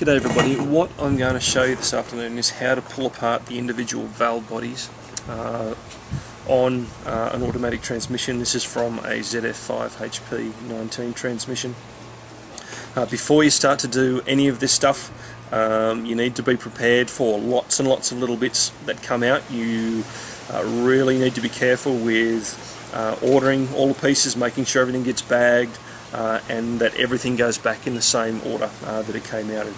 G'day everybody. What I'm going to show you this afternoon is how to pull apart the individual valve bodies on an automatic transmission. This is from a ZF5 HP19 transmission. Before you start to do any of this stuff, you need to be prepared for lots and lots of little bits that come out. You really need to be careful with ordering all the pieces, making sure everything gets bagged, and that everything goes back in the same order that it came out in.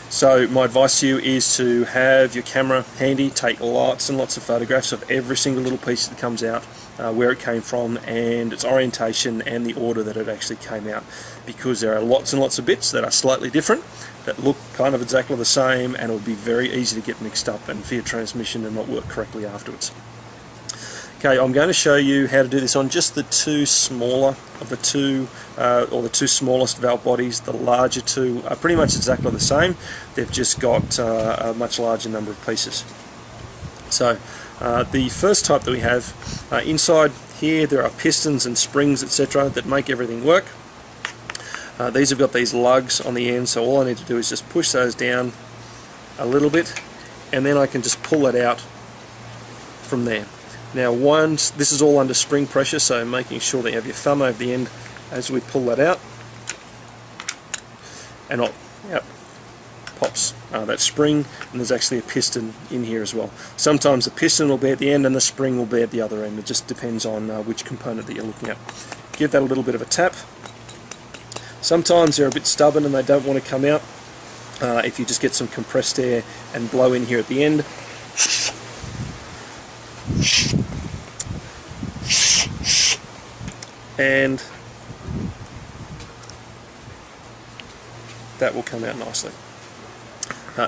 So my advice to you is to have your camera handy, take lots and lots of photographs of every single little piece that comes out, where it came from and its orientation and the order that it actually came out, because there are lots and lots of bits that are slightly different, that look kind of exactly the same, and it will be very easy to get mixed up and for your transmission and not work correctly afterwards. Okay, I'm going to show you how to do this on just the two smaller of the two, or the two smallest valve bodies. The larger two are pretty much exactly the same. They've just got a much larger number of pieces. So the first type that we have, inside here there are pistons and springs, etc., that make everything work. These have got these lugs on the end, so all I need to do is just push those down a little bit, and then I can just pull it out from there. Now once this is all under spring pressure, so making sure that you have your thumb over the end as we pull that out, and pops that spring, and there's actually a piston in here as well. Sometimes the piston will be at the end and the spring will be at the other end. It just depends on which component that you're looking at. Give that a little bit of a tap. Sometimes they're a bit stubborn and they don't want to come out. If you just get some compressed air and blow in here at the end, and that will come out nicely.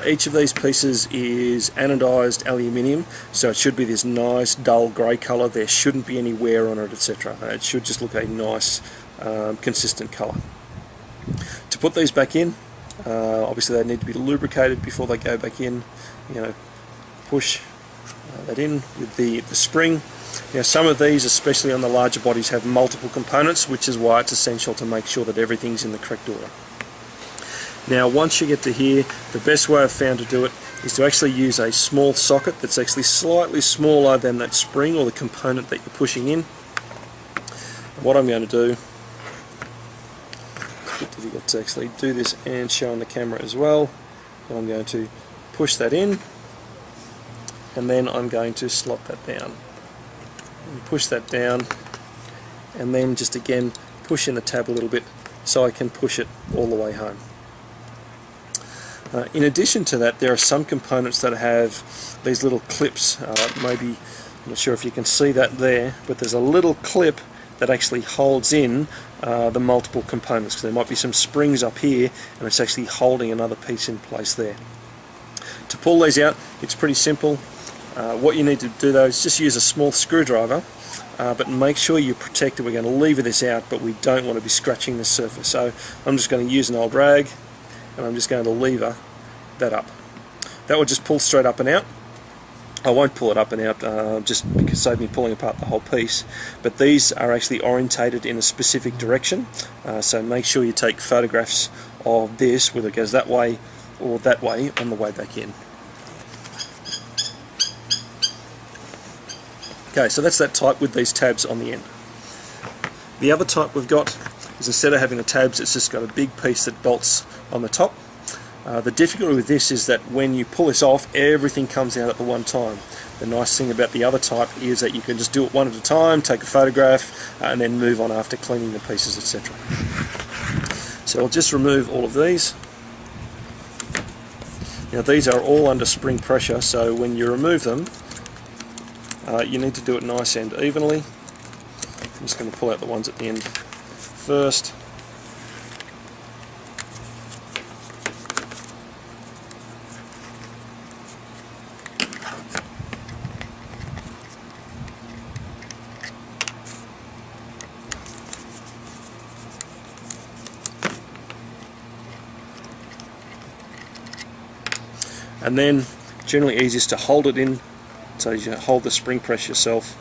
Each of these pieces is anodized aluminium, so it should be this nice dull grey colour. There shouldn't be any wear on it, etc. It should just look a nice consistent colour. To put these back in, obviously they need to be lubricated before they go back in. You know, push that in with the spring. Now some of these, especially on the larger bodies, have multiple components, which is why it's essential to make sure that everything's in the correct order. Now once you get to here, the best way I've found to do it is to actually use a small socket that's actually slightly smaller than that spring or the component that you're pushing in. What I'm going to do, it's a bit difficult to actually do this and show on the camera as well, I'm going to push that in, and then I'm going to slot that down. And push that down, and then just again push in the tab a little bit so I can push it all the way home. In addition to that, there are some components that have these little clips. Maybe, I'm not sure if you can see that there, but there's a little clip that actually holds in the multiple components, because there might be some springs up here and it's actually holding another piece in place there. To pull these out, it's pretty simple. What you need to do though is just use a small screwdriver, but make sure you protect it. We're going to lever this out, but we don't want to be scratching the surface. So I'm just going to use an old rag, and I'm just going to lever that up. That will just pull straight up and out. I won't pull it up and out just because it saves me pulling apart the whole piece, but these are actually orientated in a specific direction, so make sure you take photographs of this, whether it goes that way or that way, on the way back in. Okay, so that's that type with these tabs on the end. The other type we've got is, instead of having the tabs, it's just got a big piece that bolts on the top. The difficulty with this is that when you pull this off, everything comes out at the one time. The nice thing about the other type is that you can just do it one at a time, take a photograph, and then move on after cleaning the pieces, etc. So I'll just remove all of these. Now these are all under spring pressure, so when you remove them, you need to do it nice and evenly. I'm just going to pull out the ones at the end first. And then generally easiest to hold it in, so you hold the spring press yourself.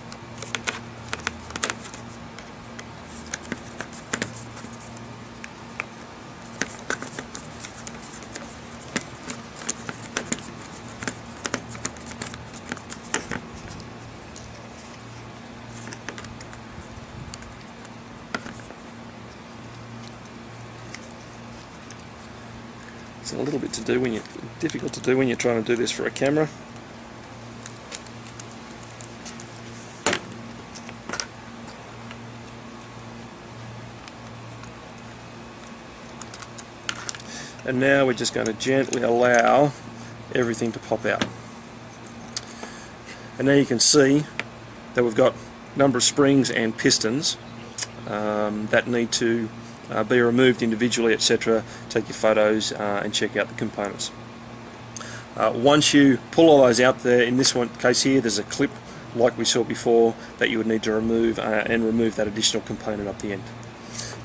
It's a little bit difficult to do when you're trying to do this for a camera. And now we're just going to gently allow everything to pop out. And now you can see that we've got a number of springs and pistons that need to be removed individually, etc. Take your photos and check out the components. Once you pull all those out there, in this one case here, there's a clip like we saw before that you would need to remove and remove that additional component up the end.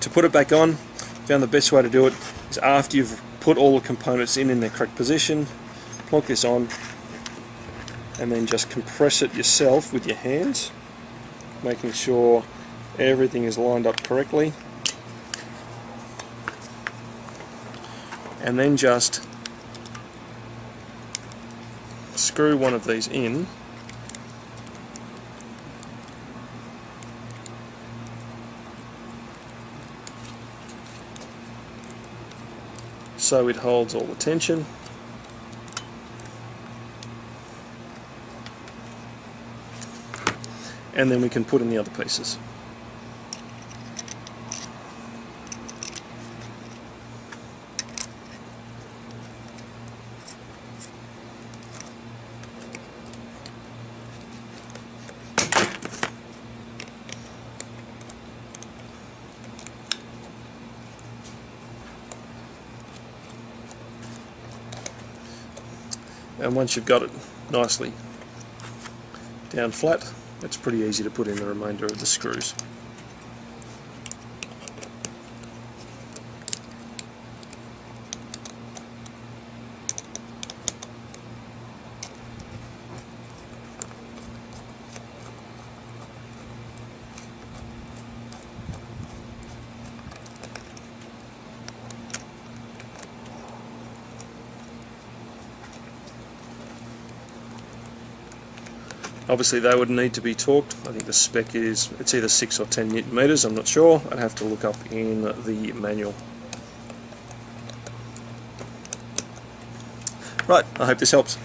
To put it back on, I found the best way to do it is after you've put all the components in their correct position, plonk this on and then just compress it yourself with your hands, making sure everything is lined up correctly, and then just screw one of these in so it holds all the tension. And then we can put in the other pieces. And once you've got it nicely down flat, it's pretty easy to put in the remainder of the screws. Obviously they would need to be torqued. I think the spec is, it's either 6 or 10 Newton meters, I'm not sure. I'd have to look up in the manual. Right, I hope this helps.